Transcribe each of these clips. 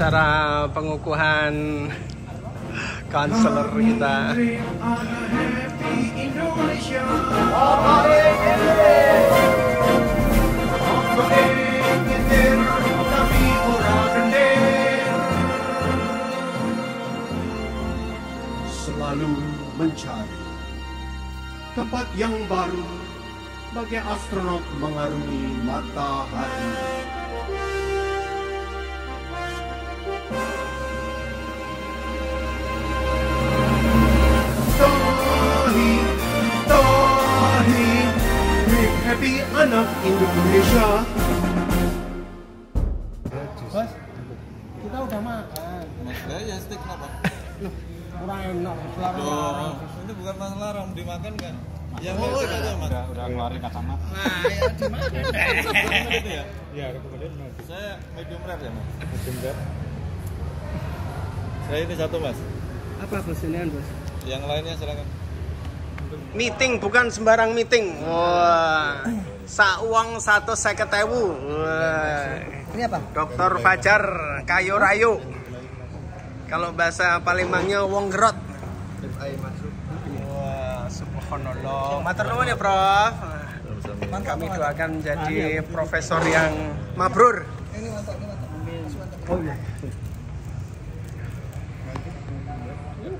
acara pengukuhan konselor kita. Selalu mencari tempat yang baru bagi astronot mengarungi matahari. Happy anak Indonesia. Bos, kita udah makan. Ya steak kenapa? Loh, kurang enak. Loh, itu bukan masalah larang, dimakan kan? Ya mau aja mas. Udah ngeluarin kacamata. Nah, ya dimakan. Gitu ya? Iya, kemudian Saya medium rare ya mas. medium rare. Saya ini satu mas. Apa pesanan, Bos? Yang lainnya silakan. Meeting bukan sembarang meeting. Wah, sauang 150.000. Wah. Ini apa? Dokter Fajar Kayo Rayo. Kalau bahasa Palembangnya wong gerot. Wah, subhanallah. Matur nuwun ya, Prof. Kami doakan jadi profesor yang mabrur. Ini mantap, ini mantap. Oh iya.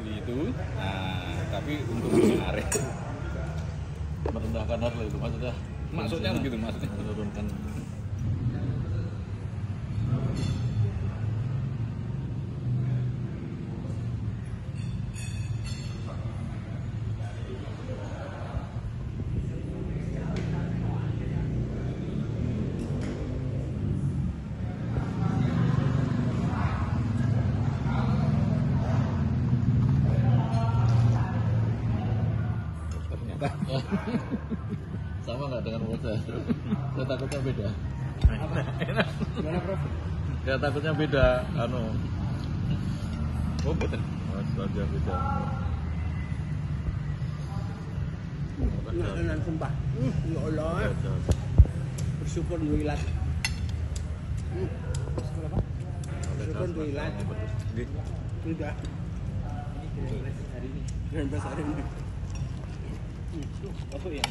Itu. Nah, tapi untuk menarik merendahkan harga itu maksudnya begitu maksudnya menurunkan. Sama nggak dengan mulut saya? Saya takutnya beda. Gimana, Prof? Saya takutnya beda. Oh betul. Saja beda. Nah, sumpah. Ya Allah. Bersyukur duilat. Bersyukur duilat. Sudah. Dengan bahasa hari ini. Apa ya?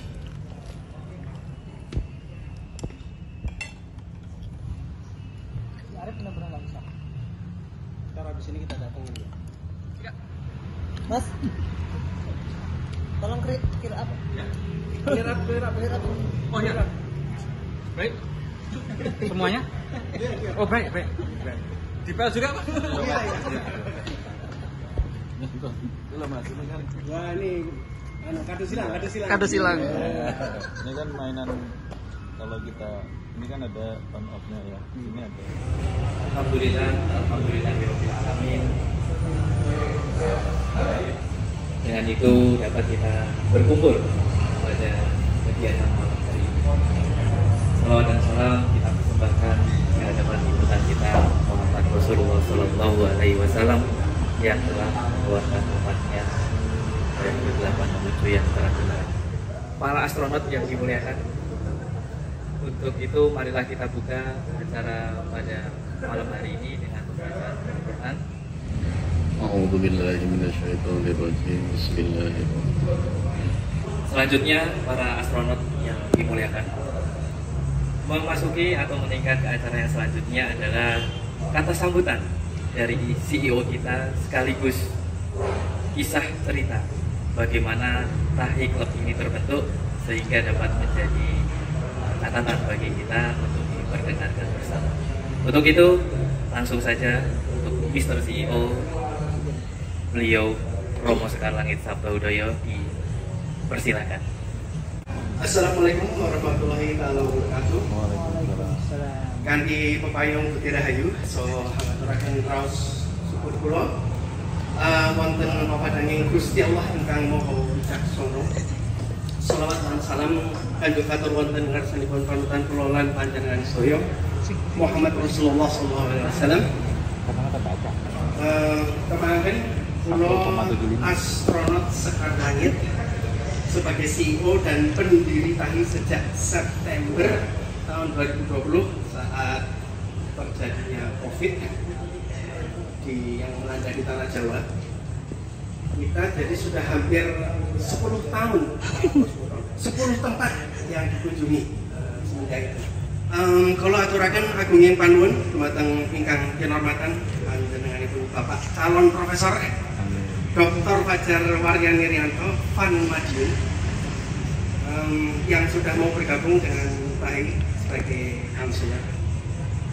Arif benar-benar nggak bisa. Karena di sini kita datang dulu. Mas, tolong kira apa? Clear up. Oh ya. Baik. Semuanya? Oh baik. Dipel juga Pak? Iya. Mas, ini kan. Wah ini kado silang. Kado silang. Ini kan mainan kalau kita ini kan ada on off-nya ya. Ini ada. Alhamdulillah rabbil alamin. Dengan itu dapat kita berkumpul pada kegiatan malam hari ini. Salawat dan salam kita persembahkan ke hadapan ibutan kita Muhammad Rasulullah Sallallahu Alaihi Wasallam yang telah mengeluarkan umatnya dari kegelapan menuju yang terang. Para astronot yang dimuliakan, untuk itu marilah kita buka acara pada malam hari ini dengan pembacaan Al-Quran. A'udzu billahi minasyaitonir rajim. Bismillahirrahmanirrahim. Selanjutnya para astronot yang dimuliakan, memasuki atau meningkat ke acara yang selanjutnya adalah kata sambutan dari CEO kita sekaligus kisah cerita bagaimana Tahi Club ini terbentuk sehingga dapat menjadi catatan bagi kita untuk diperdengarkan bersama. Untuk itu langsung saja untuk Mr. CEO beliau Romo Sekar Langit Sabda Udoyo dipersilakan. Assalamualaikum warahmatullahi wabarakatuh. Kanthi pepayung Putih Rahayu, so ngaturaken raos syukur kula wonten papadhaning Gusti Allah ingkang Maha Wicaksana. Shalawat lan salam kangge katur wonten ngarsanipun panutan kula lan panjenengan sedaya Muhammad Rasulullah sallallahu alaihi wasallam. Kemarin kula astronot Sekar Langit sebagai CEO dan pendiri Tahi sejak September tahun 2020 saat terjadinya COVID. yang melanda di tanah Jawa. Kita jadi sudah hampir 10 tahun, 10 tempat yang dikunjungi semenjak itu. Kalau aturaken agunging panuwun dumateng ingkang kinurmatan panjenenganipun Bapak calon Profesor Dr. Fajar Waryani Rianto Van Madiun yang sudah mau bergabung dengan baik sebagai konselor,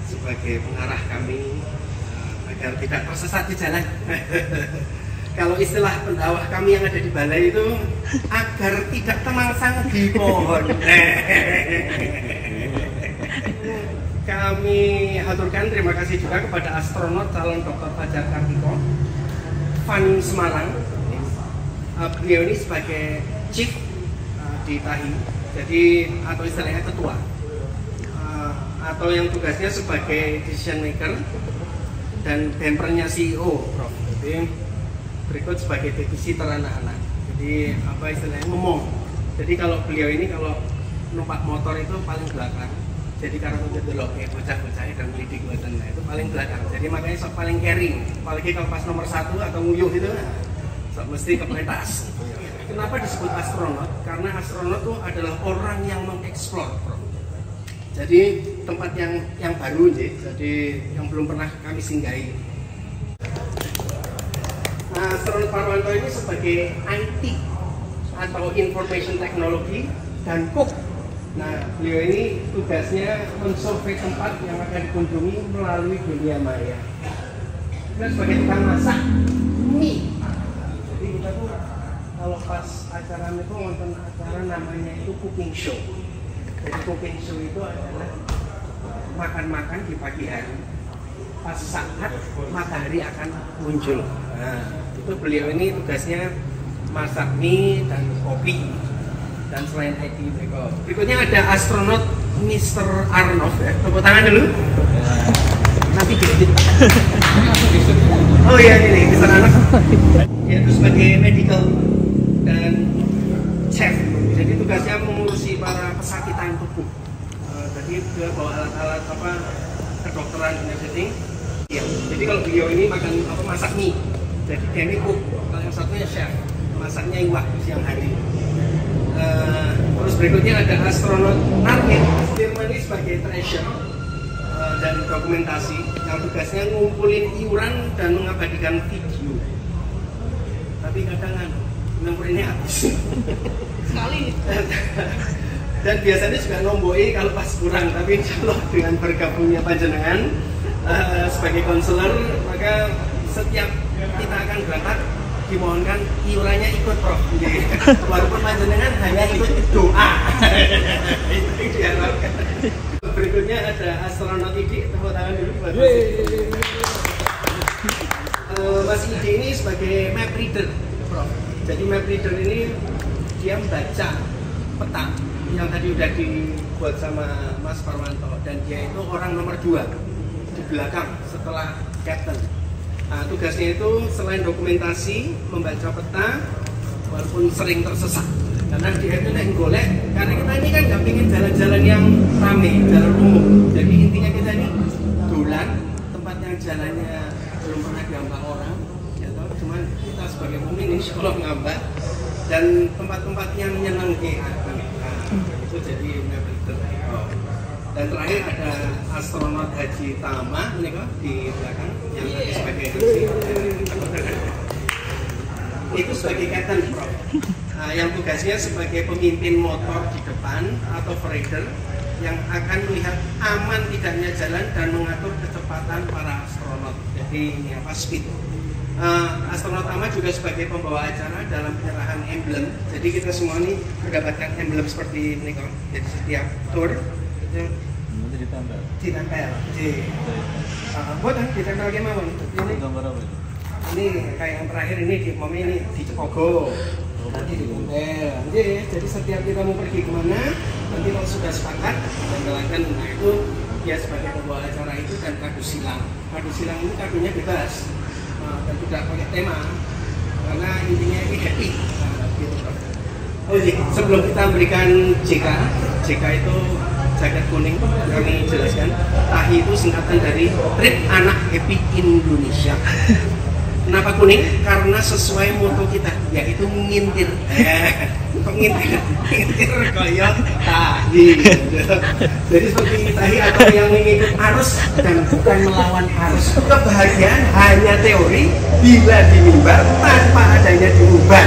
sebagai pengarah kami agar tidak tersesat di jalan. Kalau istilah pendakwah kami yang ada di balai itu agar tidak temangsang di pohon. Kami haturkan terima kasih juga kepada astronot calon Dr. Fajar Kartiko Van Semarang. Beliau ini sebagai chief di TAHI, jadi atau istilahnya ketua, atau yang tugasnya sebagai decision maker dan bempernya CEO, Prof. Jadi berikut sebagai babysitter anak-anak. Jadi apa istilahnya ngomong. Jadi kalau beliau ini kalau numpak motor itu paling belakang. Jadi karena udah delok ya bocah-bocahnya dan melidik buatan itu paling belakang. Jadi makanya sok paling carry. Apalagi kalau pas nomor 1 atau nguyuh itu, sok mesti kepletas. Kenapa disebut astronot? Karena astronot itu adalah orang yang mengeksplor. Jadi tempat yang baru, jadi yang belum pernah kami singgahi. Nah, astronot Parwanto ini sebagai IT atau Information Technology dan cook. Nah, beliau ini tugasnya mensurvei tempat yang akan dikunjungi melalui dunia maya. Kita sebagai tukang masak mie. Jadi kita tuh kalau pas acara itu nonton acara namanya itu cooking show. Jadi cooking show itu adalah makan-makan di pagi hari. Pas saat matahari akan muncul. Nah, itu beliau ini tugasnya masak mie dan kopi. Dan selain IT berikutnya ada astronot Mr. Arnov ya. Tepuk tangan dulu. Nanti gede. Oh iya ini Mr. Arnov. Yaitu sebagai medical dan chef. Jadi tugasnya mengurusi para pesakitan tubuh. Jadi dia bawa alat-alat apa kedokteran dan everything. Ya. Jadi kalau beliau ini makan apa masak mie. Jadi dia ini cook. Kalau yang satunya chef. Masaknya iwak siang hari. Terus berikutnya ada astronot Armin Firmani sebagai treasure dan dokumentasi yang tugasnya ngumpulin iuran dan mengabadikan video. Tapi kadang nomor ini habis sekali. Dan biasanya juga nomboi kalau pas kurang. Tapi insya Allah dengan bergabungnya panjenengan sebagai konselor, maka setiap kita akan berangkat dimohonkan iurannya ikut Prof. Walaupun panjenengan hanya ikut doa. Itu yang diharapkan. Berikutnya ada astronot Idi, tepuk tangan dulu buat Mas Idi ini sebagai map reader, Prof. Jadi map reader ini dia membaca peta yang tadi udah dibuat sama Mas Parwanto, dan dia itu orang nomor 2 di belakang setelah Captain. Nah, tugasnya itu selain dokumentasi, membaca peta, walaupun sering tersesat. Karena dia itu naik golek, karena kita ini kan nggak pengen jalan-jalan yang rame, jalan umum. Jadi intinya kita ini dolan, tempat yang jalannya belum pernah diambah orang, ya toh. Cuman kita sebagai mukmin insya Allah ngambah, dan tempat-tempat yang menyenangkan. Nah, itu jadi navigator. Dan terakhir ada astronot Haji Tama ini kok di belakang yang sebagai haji. Itu sebagai captain, Prof. Nah, yang tugasnya sebagai pemimpin motor di depan atau operator yang akan melihat aman tidaknya jalan dan mengatur kecepatan para astronot. Jadi ini apa speed. Astronot Tama juga sebagai pembawa acara dalam penyerahan emblem. Jadi kita semua ini mendapatkan emblem seperti ini kok. Jadi setiap tour itu ditempel. Buat ditempel gimana? Ini gambar apa itu? Ini kayak yang terakhir ini di ini di Cepogo. Nanti ditempel. Jadi setiap kita mau pergi kemana, nanti kalau sudah sepakat tempelkan. Nah itu dia sebagai pembawa acara itu dan kado silang. Kado silang ini kadonya bebas dan tidak pakai tema karena intinya ini happy. Nah, gitu. Oh iya, sebelum kita memberikan JK itu jaket kuning kami jelaskan. TAHI TAHI itu singkatan dari Trip Anak Happy Indonesia. Kenapa kuning? Karena sesuai moto kita, yaitu ngintir. Ngintir koyok TAHI. Jadi seperti TAHI atau yang mengikut arus dan bukan melawan arus. Kebahagiaan hanya teori bila dimimbar tanpa adanya diubah.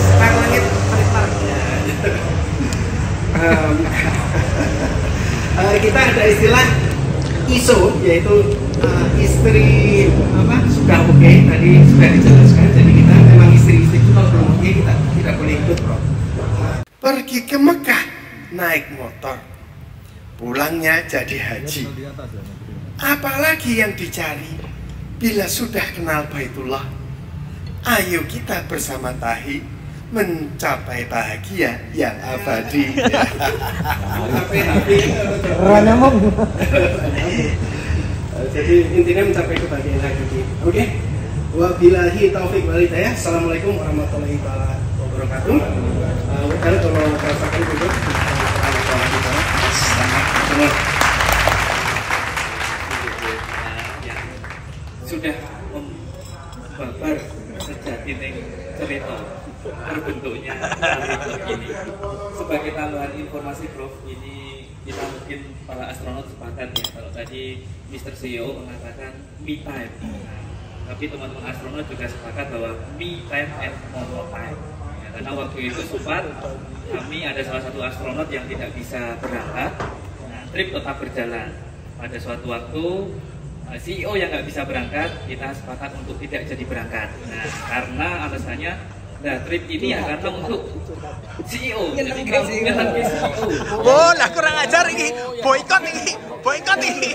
Sekarang langit kita ada istilah ISO, yaitu istri sudah oke, tadi sudah dijelaskan. Jadi kita memang istri-istri itu kalau belum oke kita tidak boleh ikut, bro. Pergi ke Mekah naik motor, pulangnya jadi haji. Apalagi yang dicari bila sudah kenal Baitullah? Ayo kita bersama TAHI mencapai bahagia yang abadi. Jadi intinya mencapai kebahagiaan hakiki. Oke. Wabillahi taufik wal hidayah. Assalamualaikum warahmatullahi wabarakatuh. Kalau merasakan juga sudah membabar sejatining cerita terbentuknya ini. Sebagai tambahan informasi, Prof, ini kita mungkin para astronot sepakat ya, kalau tadi Mr. CEO mengatakan me time. Tapi teman-teman astronot juga sepakat bahwa me time and momo time. Ya, karena waktu itu sempat kami ada salah satu astronot yang tidak bisa berangkat, trip tetap berjalan. Pada suatu waktu CEO yang nggak bisa berangkat, kita sepakat untuk tidak jadi berangkat. Nah, karena alasannya, trip ini ya karena untuk CEO. Jadi kita menyenangkan CEO. Oh, lah kurang ajar ini. Boykot ini.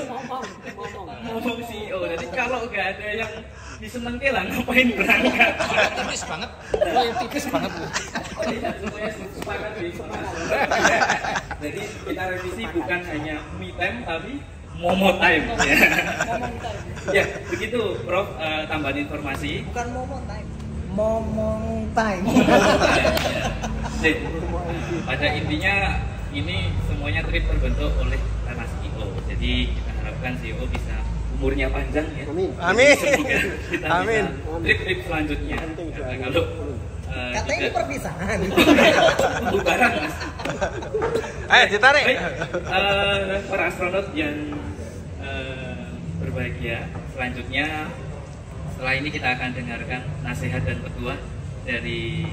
Ngomong CEO. Jadi kalau nggak ada yang disenengin lah, ngapain berangkat? Tipis banget. Oh, yang tipis banget. Tidak semuanya sepakat di sana. Jadi kita revisi bukan hanya me time tapi momo time. Ya, begitu, Prof. Tambahan informasi. Bukan momo time. Momong time. Ya. Pada intinya ini semuanya trip terbentuk oleh para CEO. Jadi kita harapkan CEO bisa umurnya panjang ya. Amin. Kita Amin. bisa trip selanjutnya. Karena kalau katanya ini perpisahan. Bubaran, Mas. Ayo ditarik. Baik, para astronot yang berbahagia, selanjutnya setelah ini kita akan dengarkan nasihat dan petua dari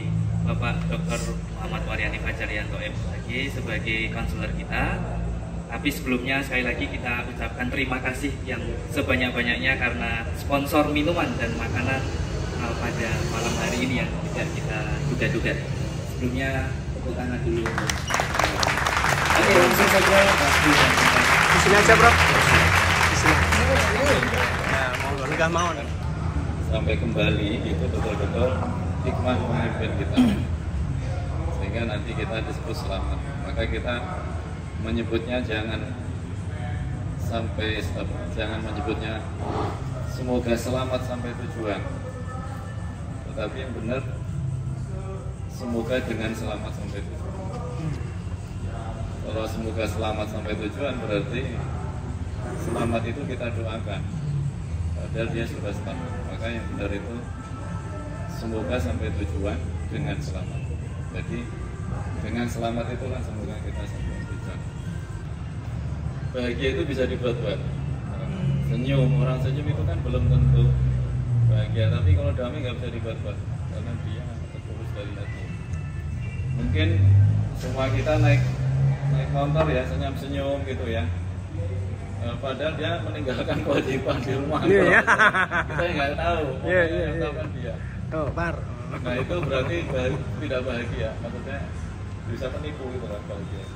Bapak Dr. Muhammad Waryani Fajaryanto MPhD sebagai konselor kita. Tapi sebelumnya sekali lagi kita ucapkan terima kasih yang sebanyak-banyaknya karena sponsor minuman dan makanan pada malam hari ini yang tidak kita duga-duga. Sebelumnya tepuk tangan dulu. Oke, langsung saja. Di sini aja, Bro. Di sini. Nah, mau enggak mau nih. Sampai kembali itu betul-betul hikmah pemimpin kita, sehingga nanti kita disebut selamat. Maka kita menyebutnya jangan sampai stop, jangan menyebutnya semoga selamat sampai tujuan, tetapi yang benar semoga dengan selamat sampai tujuan. Kalau semoga selamat sampai tujuan berarti selamat itu kita doakan, padahal dia sudah selamat. Maka yang benar itu semoga sampai tujuan dengan selamat. Jadi dengan selamat itulah semoga kita sampai tujuan. Bahagia itu bisa dibuat-buat. Senyum, orang senyum itu kan belum tentu bahagia. Tapi kalau damai nggak bisa dibuat-buat, karena dia tertulis dari hati. Mungkin semua kita naik motor ya, senyum-senyum gitu ya. Padahal dia meninggalkan kewajiban di rumah. Iya. Kita nggak tahu. Iya. Kan dia. Oh, bar. Nah itu berarti tidak bahagia. Maksudnya bisa penipu gitu kan bahagia.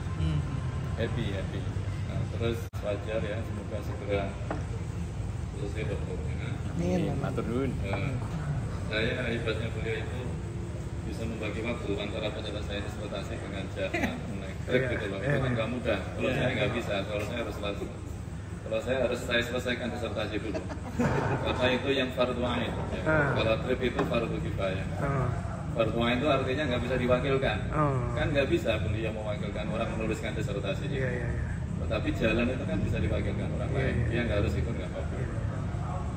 Happy. Nah, terus wajar ya, semoga segera selesai dokternya. Amin. Matur nuwun. Saya hebatnya beliau itu bisa membagi waktu antara penyelesaian disertasi dengan jalan naik trip gitu loh. Itu kan nggak mudah. Kalau saya nggak bisa, kalau saya harus langsung. Kalau saya selesaikan disertasi dulu. Karena itu yang fardhu ain. Ya. Kalau trip itu fardhu kifayah. Fardhu ain itu artinya nggak bisa diwakilkan. Kan nggak bisa beliau mewakilkan orang menuliskan disertasi. Iya. tapi jalan itu kan bisa diwakilkan orang lain, dia nggak harus ikut, nggak apa-apa.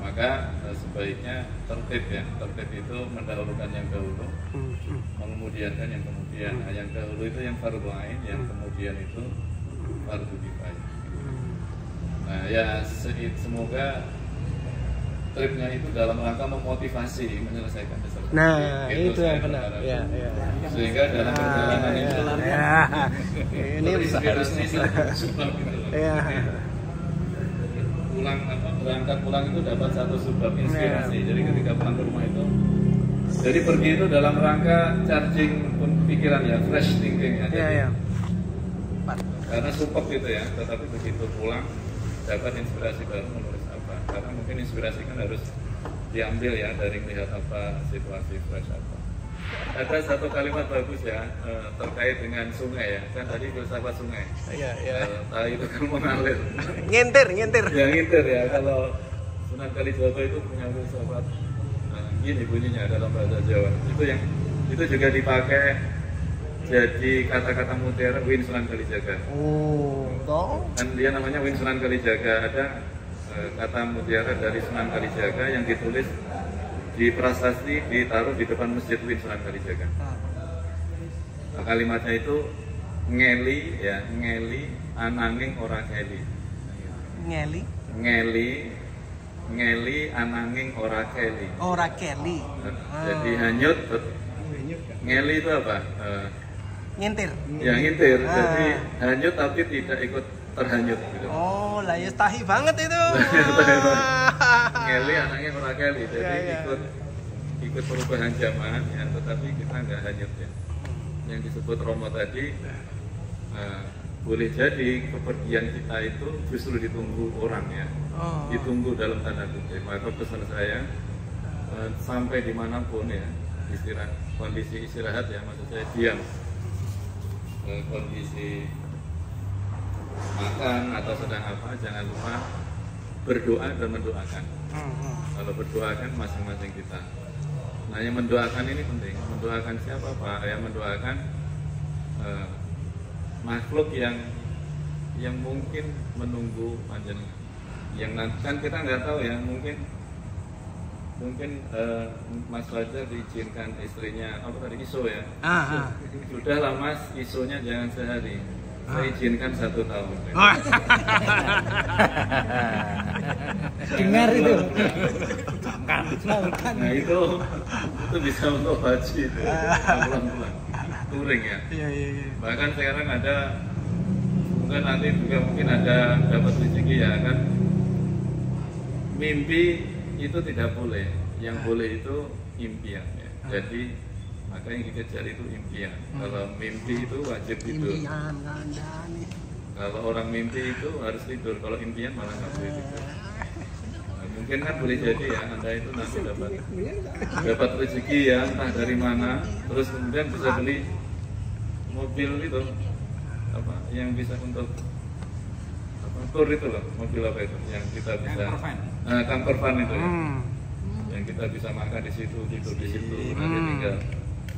Maka sebaiknya tertib ya, tertib itu mendahulukan yang dahulu, mengemudiankan yang kemudian. Nah, yang dahulu itu yang fardhu ain, yang kemudian itu fardhu kifayah. Nah ya semoga tripnya itu dalam rangka memotivasi menyelesaikan disertasi. Nah itu yang benar. Ya. Sehingga dalam perjalanan itu ini bisa inspirasi sebab gitu loh. Ya. Berangkat pulang itu dapat satu sebab inspirasi. Jadi ketika pulang ke rumah itu, jadi pergi itu dalam rangka charging pikiran ya, fresh thinking ya. Iya. Karena support gitu ya, tetapi begitu pulang dapat inspirasi baru menulis apa. Karena mungkin inspirasi kan harus diambil ya dari melihat apa situasi fresh apa. Ada satu kalimat bagus ya terkait dengan sungai ya, kan tadi filsafat sungai. Iya. Itu kan mengalir. Ngintir. Ya ngintir ya. Kalau Sunan Kalijaga itu punya filsafat gini bunyinya dalam bahasa Jawa. Itu juga dipakai jadi kata-kata mutiara Win Sunan Kalijaga. Oh, toh? Dan dia namanya Win Sunan Kalijaga. Ada kata mutiara dari Sunan Kalijaga yang ditulis di prasasti, ditaruh di depan masjid Win Sunan Kalijaga. Nah, kalimatnya itu ngeli ya, ngeli ananging ora keli. Ngeli ananging ora keli. Ora keli. Jadi hanyut. Ngeli itu apa? Ngintir. Ya ngintir. Jadi hanyut tapi tidak ikut terhanyut gitu. Oh, lah ya tahi banget itu. Ngeli anaknya ora keli. Jadi ikut perubahan zaman ya, tetapi kita nggak hanyut ya. Yang disebut Romo tadi boleh jadi kepergian kita itu justru ditunggu orang ya. Ditunggu dalam tanda kutip. Maka pesan saya sampai dimanapun ya, kondisi istirahat ya, maksud saya diam, kondisi makan atau sedang apa, jangan lupa berdoa dan mendoakan. Kalau berdoa kan masing-masing kita. Nah yang mendoakan ini penting. Mendoakan siapa Pak? Ya mendoakan makhluk yang mungkin menunggu panjenengan. Yang nanti kan kita nggak tahu ya, mungkin Mas Fajar diizinkan istrinya apa tadi iso ya. Sudahlah Mas, isonya jangan sehari. Saya izinkan 1 tahun. Dengar itu. Nah itu bisa untuk haji itu. Pulang-pulang. Touring ya. Iya. Bahkan sekarang ada, mungkin nanti juga mungkin ada dapat rezeki ya kan. Mimpi itu tidak boleh. Yang boleh itu impian ya. Jadi maka yang dikejar itu impian. Kalau mimpi itu wajib tidur. Kalau orang mimpi itu harus tidur. Kalau impian malah nggak boleh tidur. Nah, mungkin kan boleh jadi ya Anda itu nanti dapat rezeki ya entah dari mana. Terus kemudian bisa beli mobil itu apa yang bisa untuk tur itu loh, mobil apa itu yang kita bisa camper van itu ya. Yang kita bisa makan di situ, tidur di situ, nanti tinggal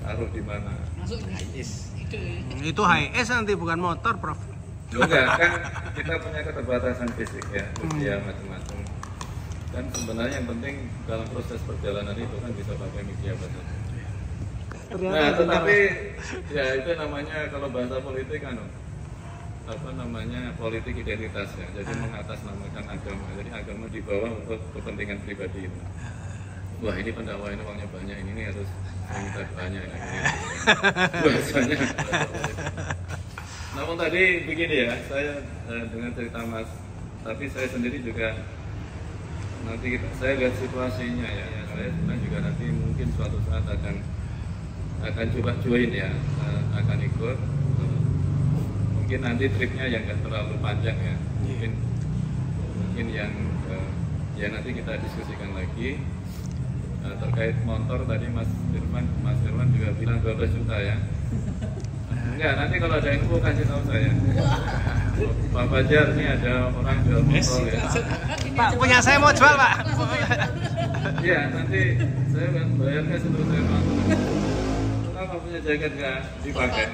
taruh di mana. Masuk HIS. Itu HIS nanti bukan motor, Prof. Enggak, kan kita punya keterbatasan fisik ya, usia macam-macam. Dan sebenarnya yang penting dalam proses perjalanan itu kan bisa pakai media apa saja. Nah, tetapi ya itu namanya kalau bahasa politik kan apa namanya politik identitas ya. Jadi mengatasnamakan agama. Jadi agama dibawa untuk kepentingan pribadi itu. Wah ini pendakwa ini uangnya banyak, ini harus minta banyak ini. Bahasanya. Namun tadi begini ya, saya dengan cerita Mas, tapi saya sendiri juga nanti saya lihat situasinya ya. Saya sebenarnya juga nanti mungkin suatu saat akan coba join ya, akan ikut. Mungkin nanti tripnya yang nggak terlalu panjang ya. Mungkin yang ya nanti kita diskusikan lagi. Terkait motor tadi Mas Firman juga bilang 12 juta ya. Enggak, nanti kalau ada info kasih tahu saya. Pak Fajar ini ada orang jual motor ya. Pak, punya saya mau jual, Pak. Iya, nanti saya bayarnya 1 juta. Tahu apa punya jaket nggak dipakai?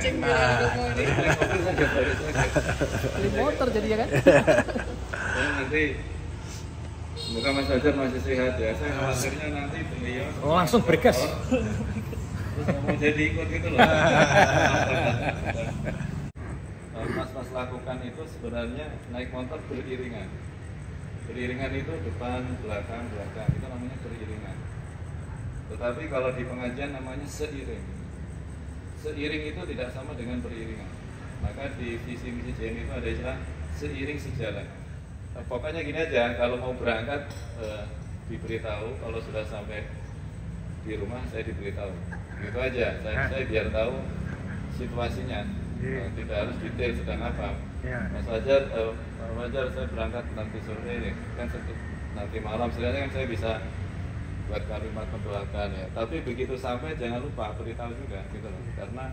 Beli motor jadi ya kan? Nanti semoga Mas Fajar masih sehat ya. Saya khawatirnya nanti beliau Langsung bergas. terus nggak mau jadi ikut gitu loh. Mas lakukan itu sebenarnya naik motor beriringan. Beriringan itu depan, belakang, itu namanya beriringan. Tetapi kalau di pengajian namanya seiring. Seiring itu tidak sama dengan beriringan. Maka di visi misi JM itu ada istilah seiring sejalan. Pokoknya gini aja, kalau mau berangkat diberitahu, kalau sudah sampai di rumah saya diberitahu. Gitu aja, saya biar tahu situasinya. Tidak harus detail sedang apa. Mas Fajar, saya berangkat nanti sore ini, kan nanti malam sebenarnya kan saya bisa buat kalimat mendoakan ya. Tapi begitu sampai jangan lupa beritahu juga gitu loh. Karena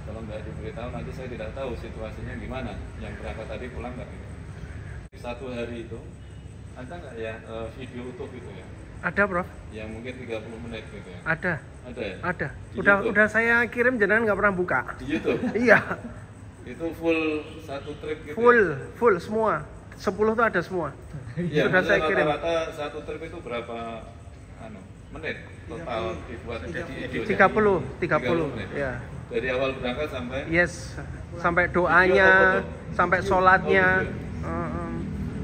kalau nggak diberitahu nanti saya tidak tahu situasinya gimana. Yang berangkat tadi pulang nggak gitu. Satu hari itu ada nggak ya video utuh gitu ya? Ada, Prof. Yang mungkin 30 menit gitu ya? Ada. Ada ya? Ada. Di Udah YouTube? udah saya kirim, jenengan nggak pernah buka. Di YouTube? Iya. Itu full satu trip gitu? Full semua. 10 tuh ada semua. Ya, Sudah saya kirim. rata-rata satu trip itu berapa menit total dibuat jadi video? 30 menit. ya. Dari awal berangkat sampai? Yes. Sampai doanya, sampai sholatnya.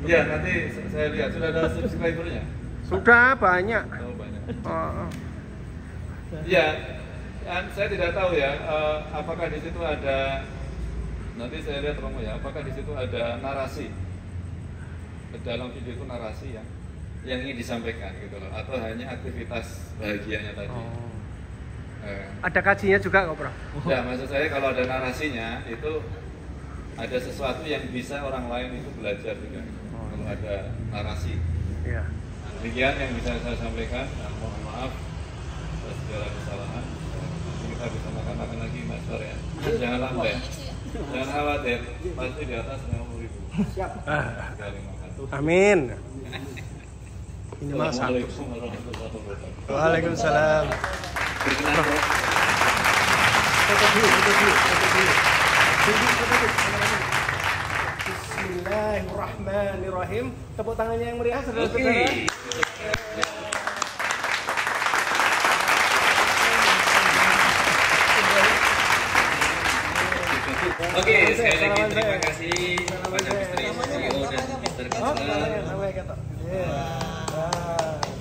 Iya, nanti saya lihat sudah ada subscribernya. Sudah banyak. Oh, banyak. Iya. Ya, saya tidak tahu ya, apakah di situ ada, nanti saya lihat Romo ya, apakah di situ ada narasi, dalam video itu narasi yang ingin disampaikan gitu loh, atau hanya aktivitas bahagianya tadi. Ada kajinya juga kok, Bro. Ya, maksud saya kalau ada narasinya itu ada sesuatu yang bisa orang lain itu belajar juga. Kalau ada narasi. Iya. Demikian yang bisa saya sampaikan. Mohon maaf atas segala kesalahan. Nanti kita bisa makan-makan lagi Mas Tor ya. Jangan lambat. Jangan khawatir. Pasti di atas 50.000. Siap. Sekali makan. Amin. Ini mah satu. Assalamualaikum warahmatullahi wabarakatuh. Waalaikumsalam. Berkenan Prof. Foto dulu. Bismillahirrahmanirrahim. Tepuk tangannya yang meriah, saudara-saudara. Oke, sekali lagi terima kasih kepada Mr. CEO dan Mr. Kansler.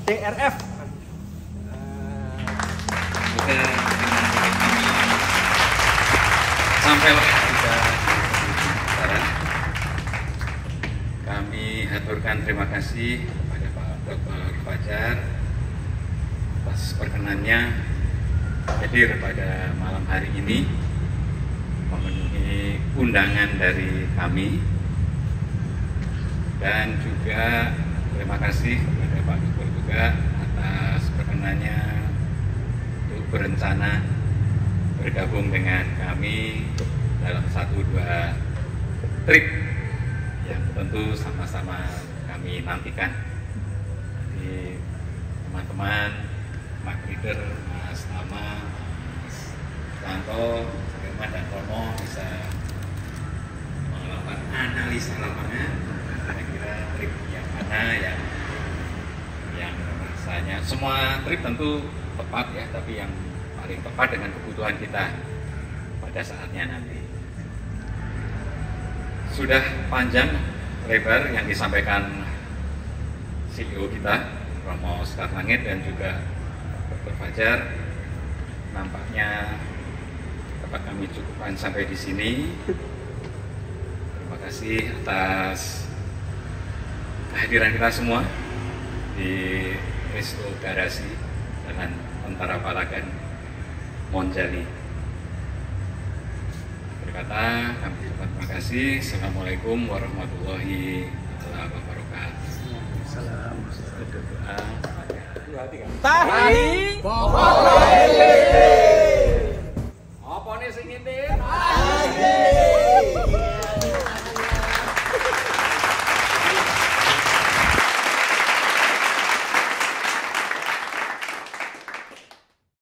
DRF. Semoga sampailah kita sekarang. Kami haturkan terima kasih kepada Pak Dr. Fajar atas perkenannya hadir pada malam hari ini memenuhi undangan dari kami, dan juga terima kasih kepada Pak Dr. juga atas perkenannya untuk berencana bergabung dengan kami dalam 1-2 trip yang tentu sama-sama kami nantikan. Jadi teman-teman, Mak Leader, Mas Tama, Mas Tanto, Firman dan Romo bisa melakukan analisa lapangan kira-kira trip yang mana yang rasanya semua trip tentu tepat ya, tapi yang paling tepat dengan kebutuhan kita pada saatnya nanti. Sudah panjang lebar yang disampaikan CEO kita Romo Sekarlangit dan juga Dr. Fajar. Nampaknya dapat kami cukupkan sampai di sini. Terima kasih atas kehadiran kita semua di Resto Garasi dengan Tentara Palagan Monjali. Berkata kami ucapkan terima kasih. Assalamualaikum warahmatullahi wabarakatuh. Salam. Doa. Tahi.